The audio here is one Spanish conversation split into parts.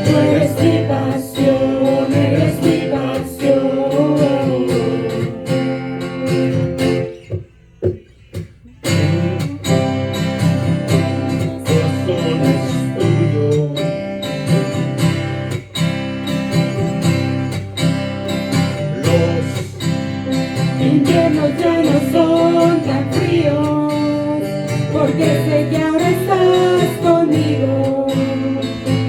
Tú eres mi pasión, eres mi pasión. Corazón es tuyo. Los inviernos ya no son tan fríos, porque sé que ahora estás conmigo.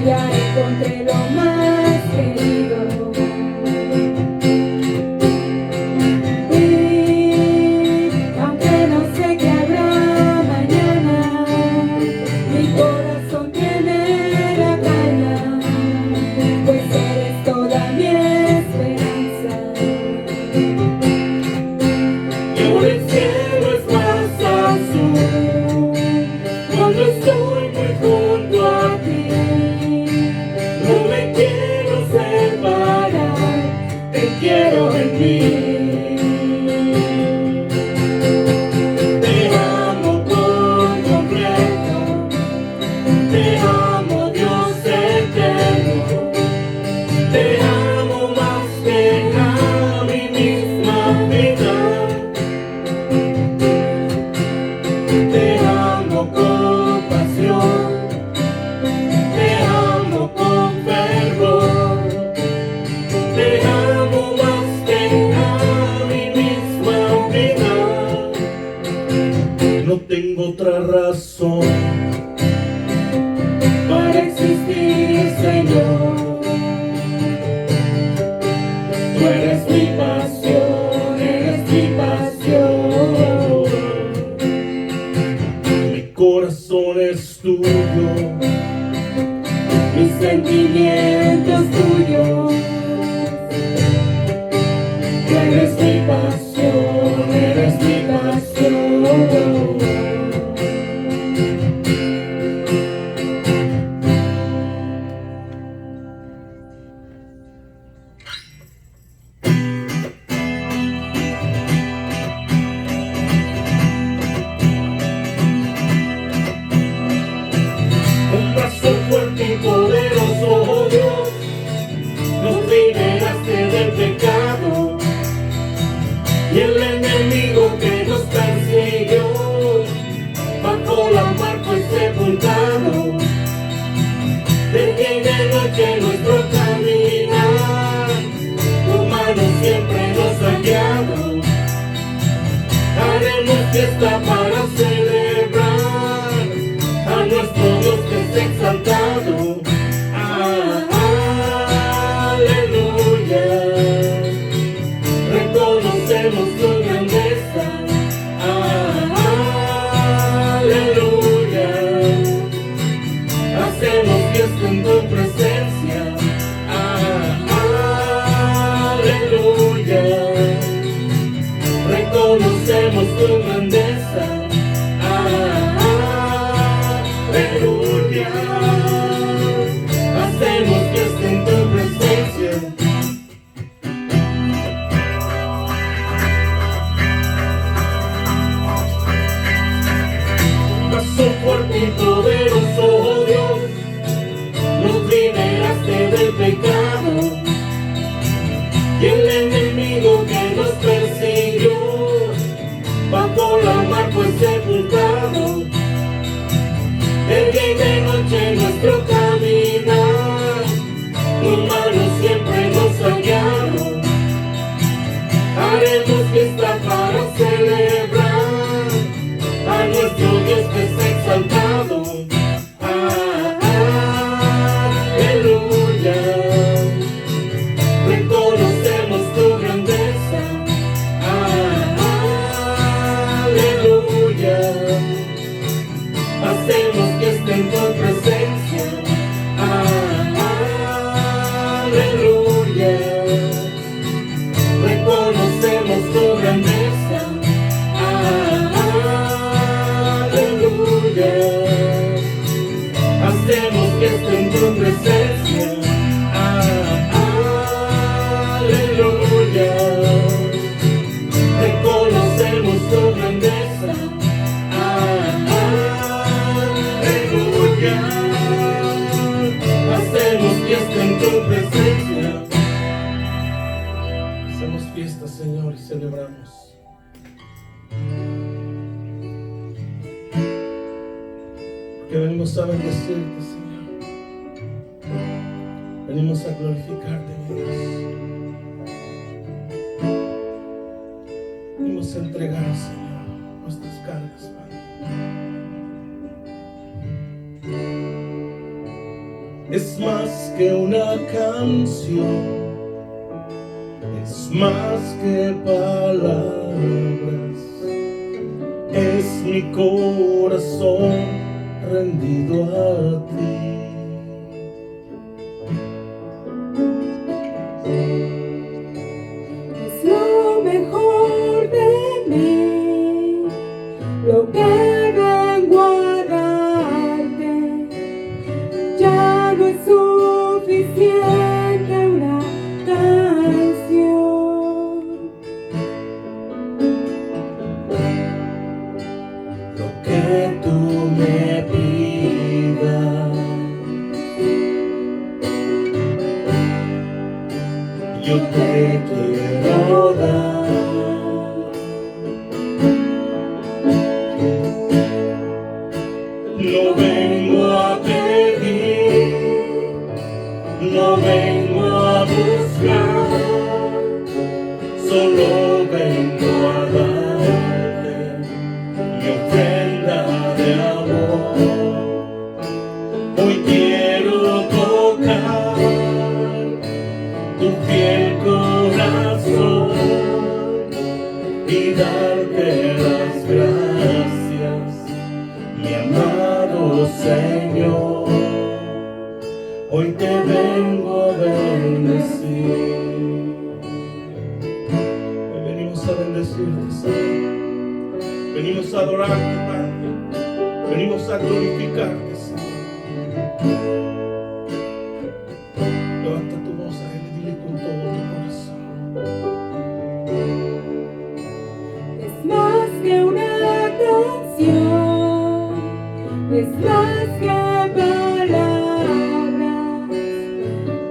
Ya encontré lo más querido. Y aunque no sé qué habrá mañana, mi corazón tiene la calma, pues eres toda mi esperanza. y ahora el cielo es más azul cuando estoy muy junto a ti. No me quiero separar, te quiero en mí. Te amo por completo, te amo Dios eterno, te amo más que a mi misma vida. Te amo con pasión, te amo con fervor, te amo más que a mi misma vida. No tengo otra razón Para existir, Señor. Tú eres mi pasión, eres mi pasión. mi corazón es tuyo. Mis sentimientos tuyos. Tú eres mi pasión, eres mi pasión. Un brazo fuerte y poderoso, oh Dios, nos liberaste del pecado y el enemigo que nos persiguió bajo la mar fue sepultado. De día y de noche nuestro caminar, tu mano siempre nos ha guiado. Haremos fiesta para celebrar a nuestro Dios que es exaltado. Aleluya, reconocemos tu grandeza. Aleluya, hacemos fiesta en tu presencia. Aleluya, reconocemos tu grandeza. Aleluya, hacemos fiesta en tu presencia. Paso fuerte y poderoso, oh Dios, nos liberaste del pecado y el enemigo que nos persiguió bajo la mar fue sepultado. De día y de noche nuestro caminar, tu mano siempre nos ha guiado. Haremos fiesta para celebrar a nuestro Dios que es exaltado. Aleluya, reconocemos tu grandeza. Aleluya, hacemos fiesta en tu presencia. Aleluya, reconocemos tu grandeza. Aleluya, hacemos fiesta en tu presencia. Aleluya, reconocemos tu grandeza. Aleluya. gloriar. Hacemos fiesta en tu presencia. Hacemos fiesta, Señor, y celebramos. Porque venimos a bendecirte, Señor. Venimos a glorificarte, mi Dios. Venimos a entregar, Señor, nuestras cargas, Padre. Es más que una canción, es más que palabras, es mi corazón rendido a ti. Es lo mejor de mí, lo que vengo a darte. Ya no es suficiente una canción. Lo que tú me pidas, yo te quiero dar. No vengo a pedir, no vengo a buscar, solo vengo a darte mi ofrenda de amor. Hoy quiero tocar tu fiel corazón y darte las gracias, mi amado Señor. Hoy te vengo a bendecir. Hoy venimos a bendecirte, Señor. Venimos a adorarte, Padre. Venimos a glorificarte, Señor. Levanta tu voz a Él y dile con todo tu corazón. Es más que una canción, es más que palabras,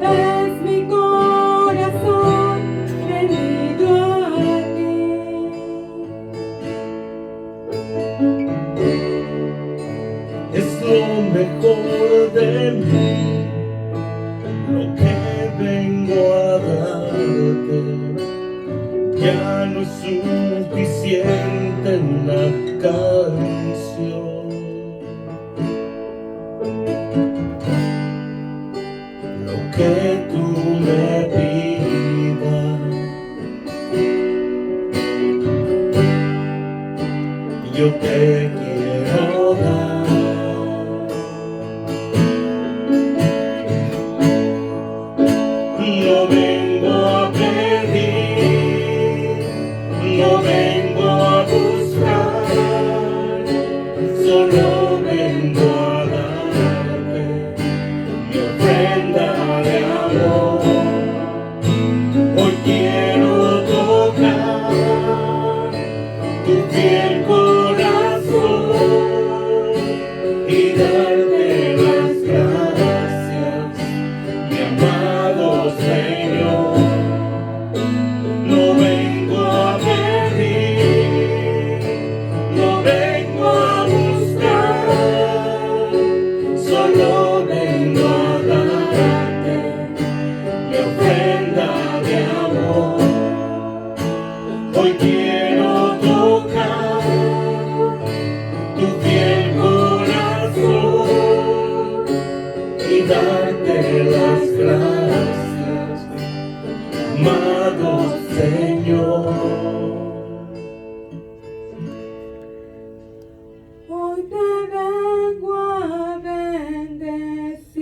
es mi corazón rendido a ti. Es lo mejor de mí, lo que vengo a darte. Ya no es suficiente una canción. Lo que tú me pidas, yo te quiero dar. No vengo a pedir, no vengo a buscar, solo vengo a darte mi ofrenda de amor. Hoy quiero tocar tu fiel corazón y darte las gracias, mi amado Señor. No vengo a pedir, no vengo a buscar, solo vengo a darte mi ofrenda de amor. Hoy quiero tocar tu fiel corazón y darte las gracias, amado Señor. Hoy te vengo a bendecir.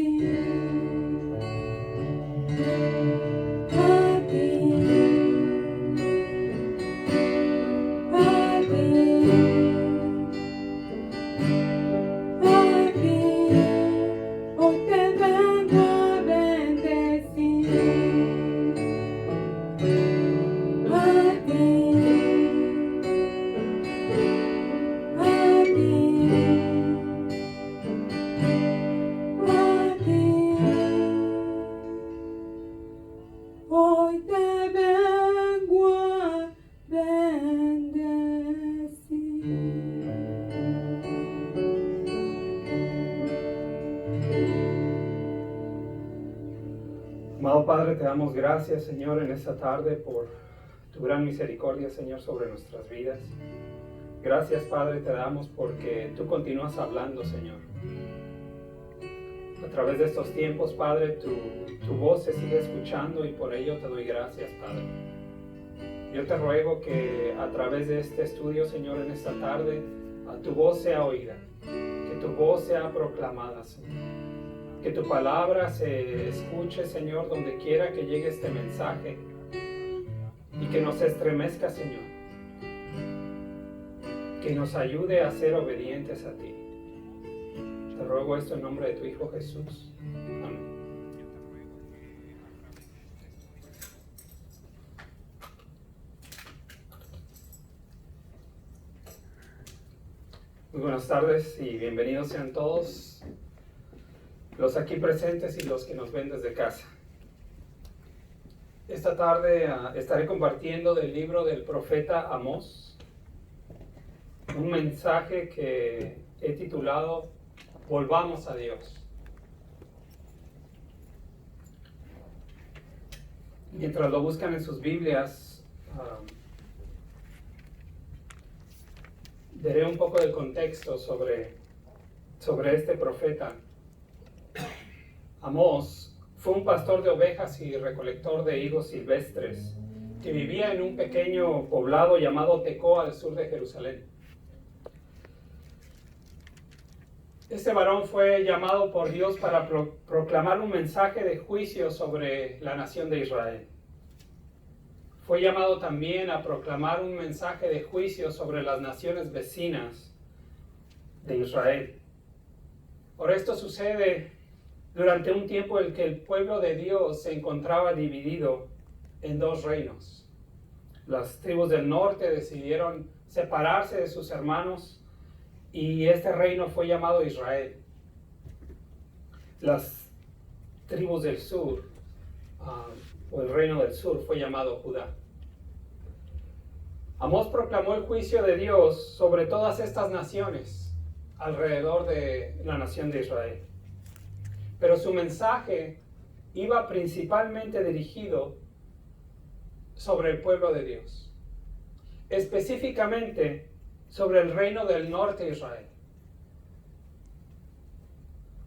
Amado Padre, te damos gracias, Señor, en esta tarde por tu gran misericordia, Señor, sobre nuestras vidas. Gracias, Padre, te damos porque tú continúas hablando, Señor. A través de estos tiempos, Padre, tu voz se sigue escuchando y por ello te doy gracias, Padre. Yo te ruego que a través de este estudio, Señor, en esta tarde, tu voz sea oída, que tu voz sea proclamada, Señor. Que tu palabra se escuche, Señor, donde quiera que llegue este mensaje y que nos estremezca, Señor. Que nos ayude a ser obedientes a ti. Te ruego esto en nombre de tu Hijo Jesús. Amén. Muy buenas tardes y bienvenidos sean todos los aquí presentes y los que nos ven desde casa. Esta tarde estaré compartiendo del libro del profeta Amós, un mensaje que he titulado Volvamos a Dios. Mientras lo buscan en sus Biblias, daré un poco del contexto sobre este profeta. Amós fue un pastor de ovejas y recolector de higos silvestres que vivía en un pequeño poblado llamado Tecoa al sur de Jerusalén. Este varón fue llamado por Dios para proclamar un mensaje de juicio sobre la nación de Israel. Fue llamado también a proclamar un mensaje de juicio sobre las naciones vecinas de Israel. Por esto sucede durante un tiempo en que el pueblo de Dios se encontraba dividido en dos reinos. Las tribus del norte decidieron separarse de sus hermanos y este reino fue llamado Israel. Las tribus del sur, o el reino del sur, fue llamado Judá. Amós proclamó el juicio de Dios sobre todas estas naciones alrededor de la nación de Israel. Pero su mensaje iba principalmente dirigido sobre el pueblo de Dios, específicamente sobre el reino del norte de Israel.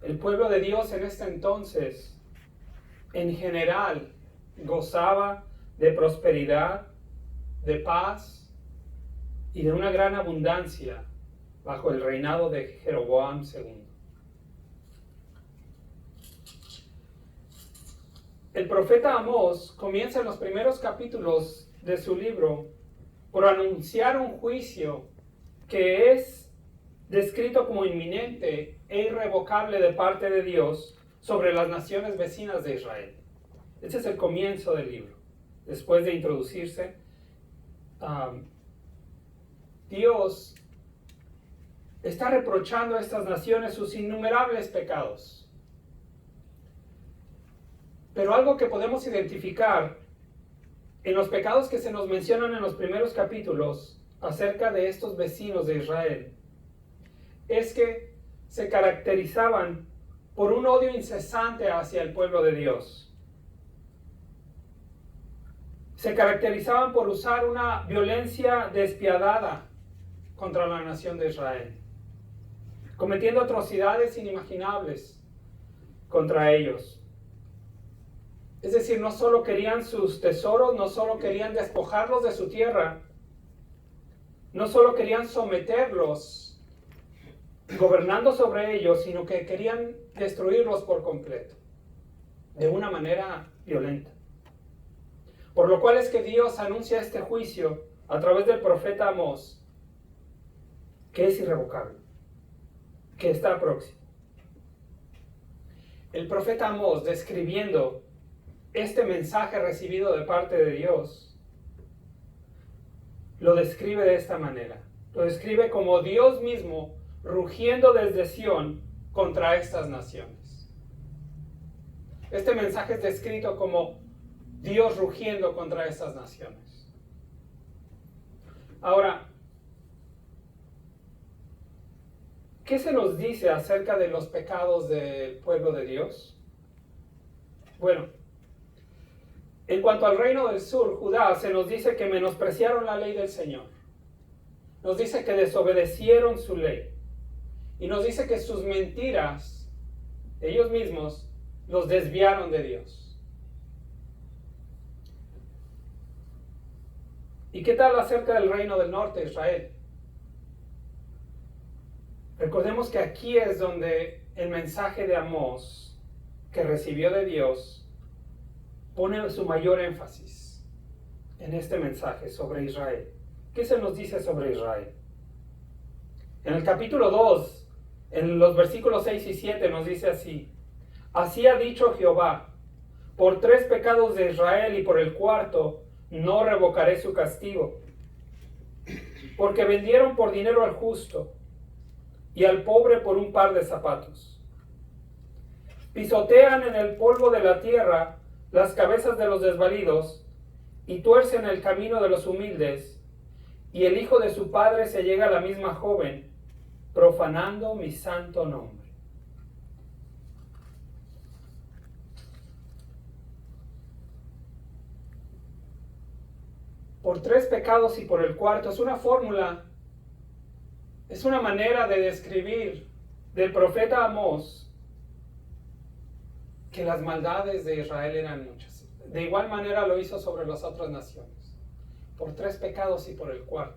El pueblo de Dios en este entonces, en general, gozaba de prosperidad, de paz y de una gran abundancia bajo el reinado de Jeroboam II. El profeta Amós comienza en los primeros capítulos de su libro por anunciar un juicio que es descrito como inminente e irrevocable de parte de Dios sobre las naciones vecinas de Israel. Ese es el comienzo del libro. Después de introducirse, Dios está reprochando a estas naciones sus innumerables pecados. Pero algo que podemos identificar en los pecados que se nos mencionan en los primeros capítulos acerca de estos vecinos de Israel es que se caracterizaban por un odio incesante hacia el pueblo de Dios. Se caracterizaban por usar una violencia despiadada contra la nación de Israel, cometiendo atrocidades inimaginables contra ellos. Es decir, no solo querían sus tesoros, no solo querían despojarlos de su tierra, no solo querían someterlos, gobernando sobre ellos, sino que querían destruirlos por completo, de una manera violenta. Por lo cual es que Dios anuncia este juicio a través del profeta Amós, que es irrevocable, que está próximo. El profeta Amós, describiendo este mensaje recibido de parte de Dios, lo describe de esta manera. Lo describe como Dios mismo rugiendo desde Sión contra estas naciones. Este mensaje es descrito como Dios rugiendo contra estas naciones. Ahora, ¿qué se nos dice acerca de los pecados del pueblo de Dios? Bueno, En cuanto al reino del sur, Judá, se nos dice que menospreciaron la ley del Señor. Nos dice que desobedecieron su ley. Y nos dice que sus mentiras, ellos mismos, los desviaron de Dios. ¿Y qué tal acerca del reino del norte, Israel? Recordemos que aquí es donde el mensaje de Amós, que recibió de Dios, pone su mayor énfasis en este mensaje sobre Israel. ¿Qué se nos dice sobre Israel? En el capítulo 2, en los versículos 6 y 7 nos dice así: así ha dicho Jehová, por 3 pecados de Israel y por el 4º no revocaré su castigo, porque vendieron por dinero al justo y al pobre por un par de zapatos. Pisotean en el polvo de la tierra las cabezas de los desvalidos y tuercen el camino de los humildes, y el hijo de su padre se llega a la misma joven, profanando mi santo nombre. Por 3 pecados y por el 4º es una fórmula, es una manera de describir del profeta Amós que las maldades de Israel eran muchas. De igual manera lo hizo sobre las otras naciones. Por 3 pecados y por el 4º.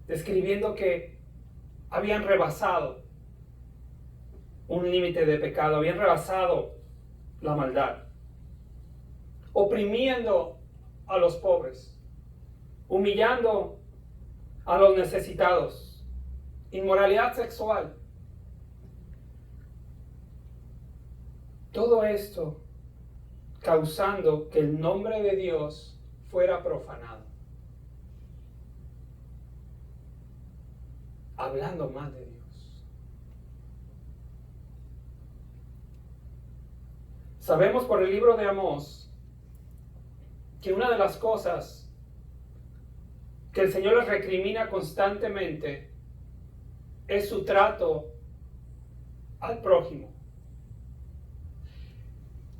Describiendo que habían rebasado un límite de pecado, habían rebasado la maldad, oprimiendo a los pobres, humillando a los necesitados, inmoralidad sexual. Todo esto causando que el nombre de Dios fuera profanado. Hablando mal de Dios. Sabemos por el libro de Amós que una de las cosas que el Señor les recrimina constantemente es su trato al prójimo.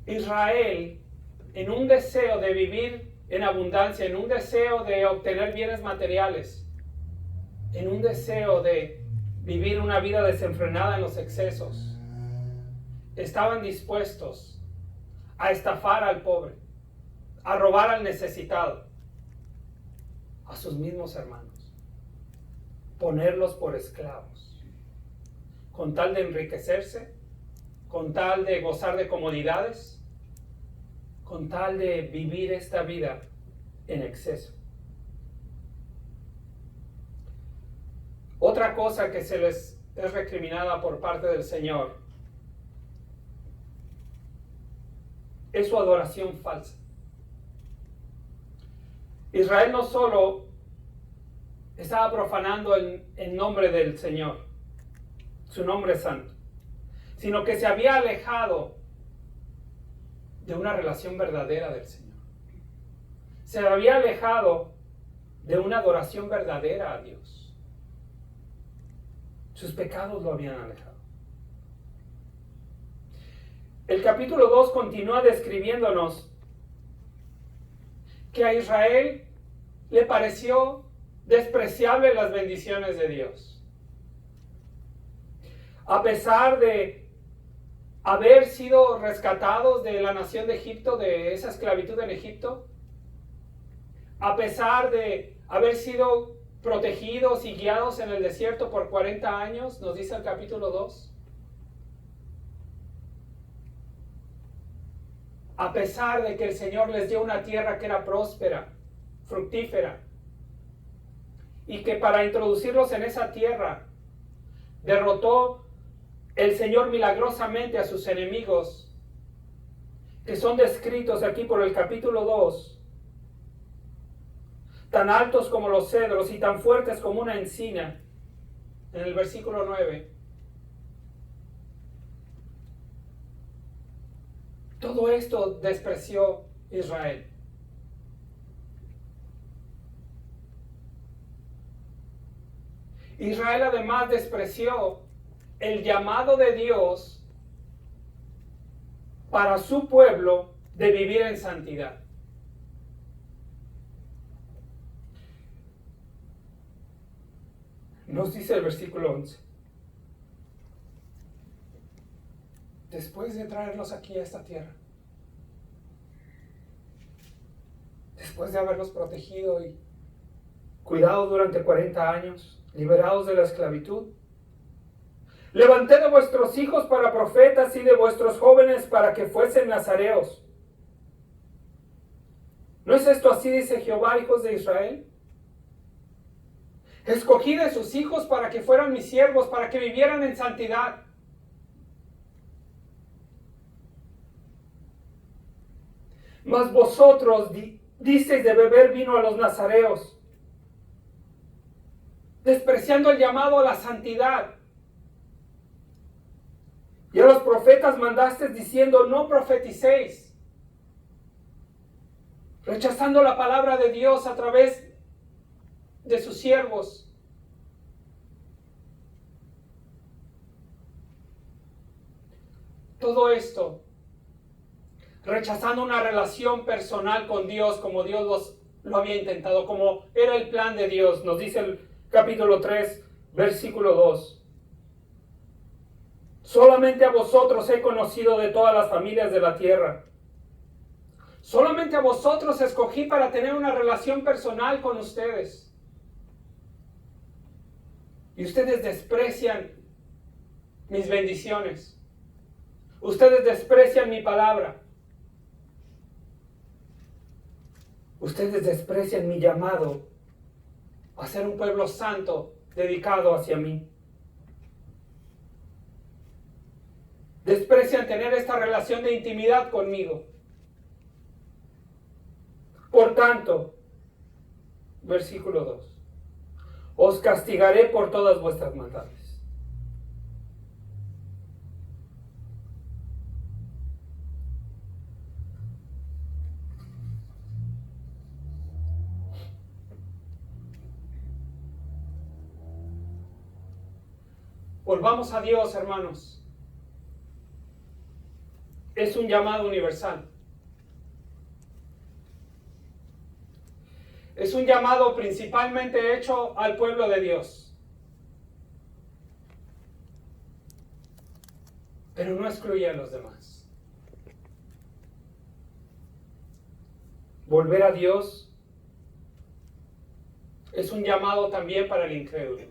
Israel, en un deseo de vivir en abundancia, en un deseo de obtener bienes materiales, en un deseo de vivir una vida desenfrenada en los excesos, estaban dispuestos a estafar al pobre, a robar al necesitado, a sus mismos hermanos, ponerlos por esclavos, con tal de enriquecerse, con tal de gozar de comodidades, con tal de vivir esta vida en exceso. Otra cosa que se les es recriminada por parte del Señor es su adoración falsa. Israel no solo estaba profanando el nombre del Señor, su nombre santo, sino que se había alejado de una relación verdadera del Señor. Se había alejado de una adoración verdadera a Dios. Sus pecados lo habían alejado. El capítulo 2 continúa describiéndonos que a Israel le pareció despreciable las bendiciones de Dios. A pesar de haber sido rescatados de la nación de Egipto, de esa esclavitud en Egipto, a pesar de haber sido protegidos y guiados en el desierto por 40 años, nos dice el capítulo 2, a pesar de que el Señor les dio una tierra que era próspera, fructífera, y que para introducirlos en esa tierra derrotó el Señor milagrosamente a sus enemigos, que son descritos aquí por el capítulo 2, tan altos como los cedros y tan fuertes como una encina, en el versículo 9. Todo esto despreció Israel. Israel además despreció el llamado de Dios para su pueblo de vivir en santidad. Nos dice el versículo 11. Después de traerlos aquí a esta tierra, después de haberlos protegido y cuidado durante 40 años, liberados de la esclavitud, levanté de vuestros hijos para profetas y de vuestros jóvenes para que fuesen nazareos. ¿No es esto así, dice Jehová, hijos de Israel? Escogí de sus hijos para que fueran mis siervos, para que vivieran en santidad. Mas vosotros disteis de beber vino a los nazareos, despreciando el llamado a la santidad. Y a los profetas mandasteis diciendo, no profeticéis, rechazando la palabra de Dios a través de sus siervos. Todo esto rechazando una relación personal con Dios como Dios lo había intentado, como era el plan de Dios. Nos dice el capítulo 3, versículo 2. Solamente a vosotros he conocido de todas las familias de la tierra. Solamente a vosotros escogí para tener una relación personal con ustedes. Y ustedes desprecian mis bendiciones. Ustedes desprecian mi palabra. Ustedes desprecian mi llamado a ser un pueblo santo dedicado hacia mí. Desprecian tener esta relación de intimidad conmigo. Por tanto, versículo 2, os castigaré por todas vuestras maldades. Volvamos a Dios, hermanos. Es un llamado universal. Es un llamado principalmente hecho al pueblo de Dios. Pero no excluye a los demás. Volver a Dios es un llamado también para el incrédulo.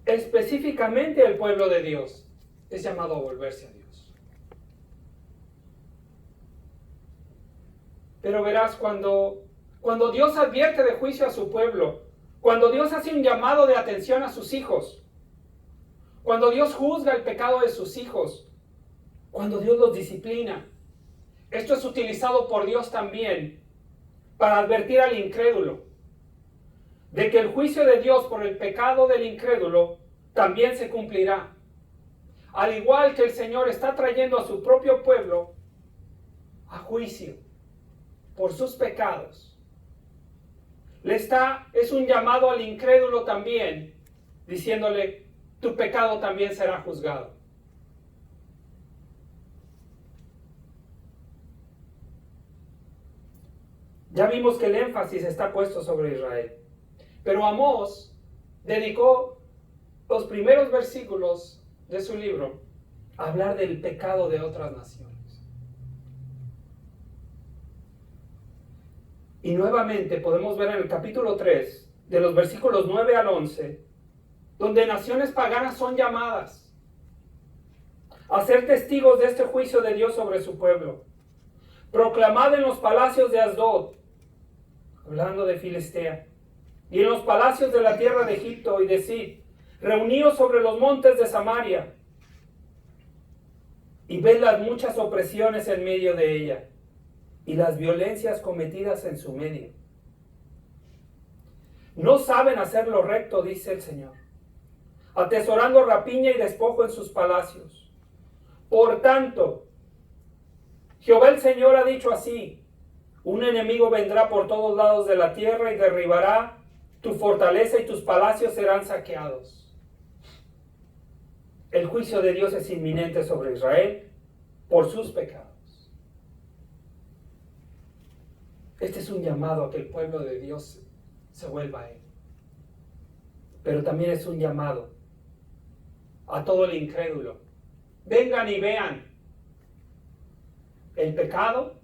Específicamente el pueblo de Dios es llamado a volverse a Dios. Pero verás, cuando Dios advierte de juicio a su pueblo, cuando Dios hace un llamado de atención a sus hijos, cuando Dios juzga el pecado de sus hijos, cuando Dios los disciplina, esto es utilizado por Dios también para advertir al incrédulo de que el juicio de Dios por el pecado del incrédulo también se cumplirá. Al igual que el Señor está trayendo a su propio pueblo a juicio por sus pecados, es un llamado al incrédulo también, diciéndole, tu pecado también será juzgado. Ya vimos que el énfasis está puesto sobre Israel. Pero Amós dedicó los primeros versículos de su libro a hablar del pecado de otras naciones. Y nuevamente podemos ver en el capítulo 3, de los versículos 9 al 11, donde naciones paganas son llamadas a ser testigos de este juicio de Dios sobre su pueblo. Proclamad en los palacios de Asdod, hablando de Filistea, y en los palacios de la tierra de Egipto, y decid, reuníos sobre los montes de Samaria, y ved las muchas opresiones en medio de ella, y las violencias cometidas en su medio. No saben hacer lo recto, dice el Señor, atesorando rapiña y despojo en sus palacios. Por tanto, Jehová el Señor ha dicho así, un enemigo vendrá por todos lados de la tierra y derribará tu fortaleza y tus palacios serán saqueados. El juicio de Dios es inminente sobre Israel por sus pecados. Este es un llamado a que el pueblo de Dios se vuelva a Él. Pero también es un llamado a todo el incrédulo. Vengan y vean el pecado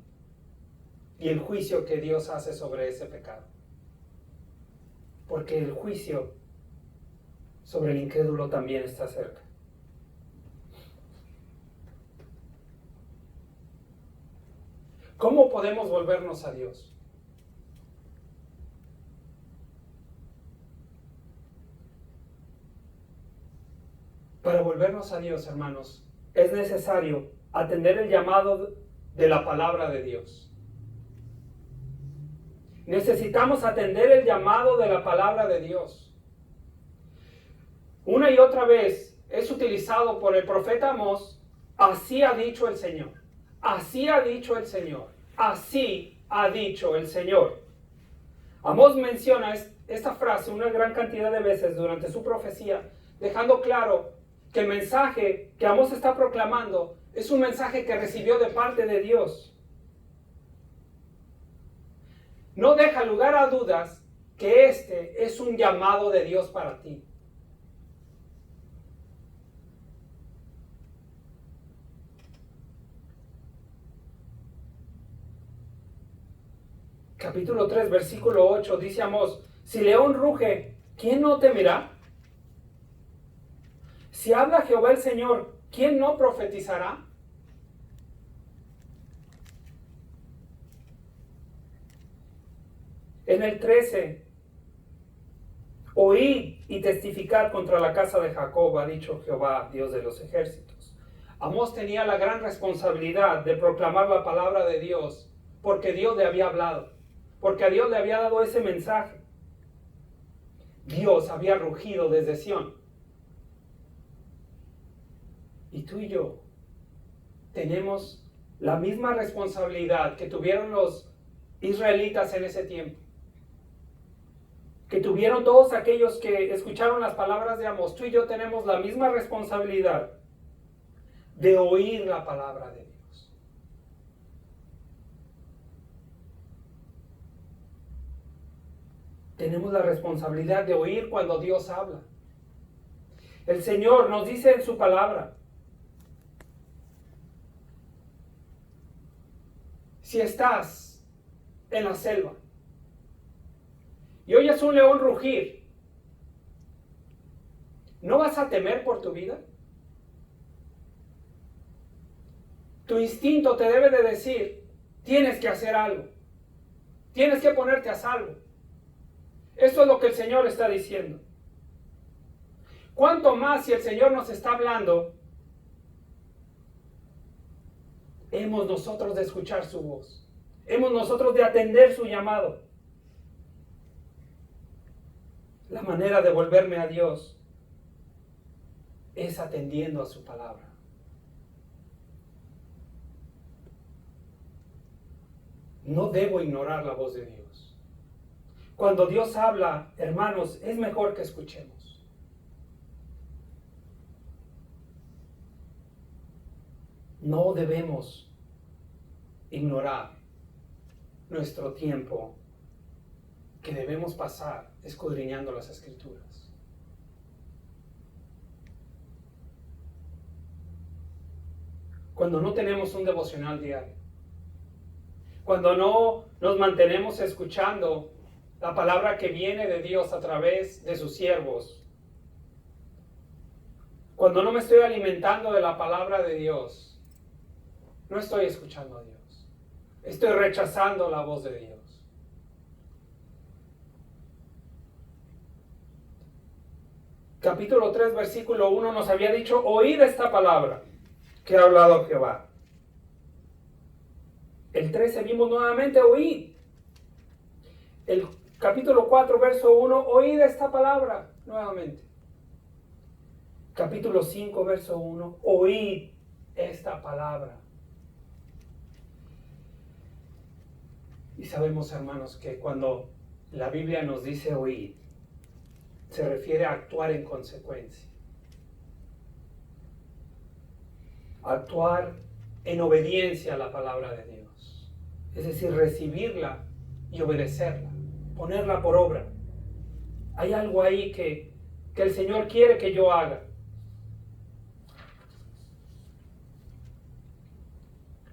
y el juicio que Dios hace sobre ese pecado. Porque el juicio sobre el incrédulo también está cerca. ¿Cómo podemos volvernos a Dios? Para volvernos a Dios, hermanos, es necesario atender el llamado de la palabra de Dios. Necesitamos atender el llamado de la palabra de Dios. Una y otra vez es utilizado por el profeta Amós: así ha dicho el Señor, así ha dicho el Señor, así ha dicho el Señor. Amós menciona esta frase una gran cantidad de veces durante su profecía, dejando claro que el mensaje que Amós está proclamando es un mensaje que recibió de parte de Dios. No deja lugar a dudas que este es un llamado de Dios para ti. Capítulo 3, versículo 8, dice Amós: si león ruge, ¿quién no temerá? Si habla Jehová el Señor, ¿quién no profetizará? En el 13, oíd y testificad contra la casa de Jacob, ha dicho Jehová, Dios de los ejércitos. Amós tenía la gran responsabilidad de proclamar la palabra de Dios, porque Dios le había hablado, porque a Dios le había dado ese mensaje. Dios había rugido desde Sión. Y tú y yo tenemos la misma responsabilidad que tuvieron los israelitas en ese tiempo, que tuvieron todos aquellos que escucharon las palabras de Amós. Tú y yo tenemos la misma responsabilidad de oír la palabra de Dios. Tenemos la responsabilidad de oír cuando Dios habla. El Señor nos dice en su palabra: si estás en la selva y oyes un león rugir, ¿no vas a temer por tu vida? Tu instinto te debe de decir: tienes que hacer algo, tienes que ponerte a salvo. Eso es lo que el Señor está diciendo. ¿Cuánto más si el Señor nos está hablando, hemos nosotros de escuchar su voz? Hemos nosotros de atender su llamado. La manera de volverme a Dios es atendiendo a su palabra. No debo ignorar la voz de Dios. Cuando Dios habla, hermanos, es mejor que escuchemos. No debemos ignorar nuestro tiempo que debemos pasar escudriñando las Escrituras. Cuando no tenemos un devocional diario, cuando no nos mantenemos escuchando la palabra que viene de Dios a través de sus siervos, cuando no me estoy alimentando de la palabra de Dios, no estoy escuchando a Dios. Estoy rechazando la voz de Dios. Capítulo 3, versículo 1 nos había dicho: oíd esta palabra que ha hablado Jehová. El 13 vimos nuevamente: oíd. El capítulo 4, verso 1, oíd esta palabra nuevamente. Capítulo 5, verso 1, oíd esta palabra. Y sabemos, hermanos, que cuando la Biblia nos dice oíd, se refiere a actuar en consecuencia. Actuar en obediencia a la palabra de Dios. Es decir, recibirla y obedecerla, ponerla por obra. Hay algo ahí que el Señor quiere que yo haga.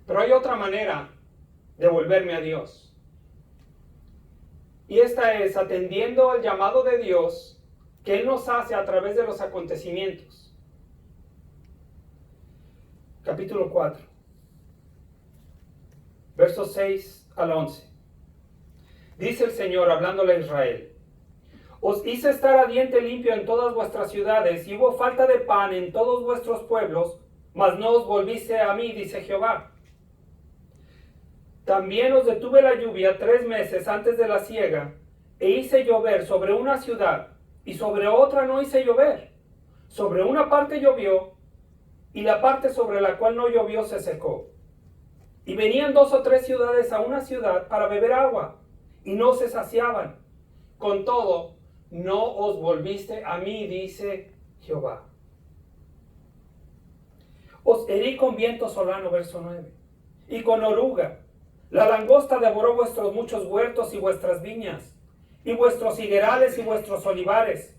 Pero hay otra manera de volverme a Dios. Y esta es atendiendo al llamado de Dios que Él nos hace a través de los acontecimientos. Capítulo 4, versos 6 al 11. Dice el Señor hablándole a Israel: os hice estar a diente limpio en todas vuestras ciudades, y hubo falta de pan en todos vuestros pueblos, mas no os volviste a mí, dice Jehová. También os detuve la lluvia 3 meses antes de la siega, e hice llover sobre una ciudad, y sobre otra no hice llover. Sobre una parte llovió, y la parte sobre la cual no llovió se secó. Y venían 2 o 3 ciudades a una ciudad para beber agua, y no se saciaban. Con todo, no os volviste a mí, dice Jehová. Os herí con viento solano, verso 9, y con oruga. La langosta devoró vuestros muchos huertos y vuestras viñas, y vuestros higuerales y vuestros olivares.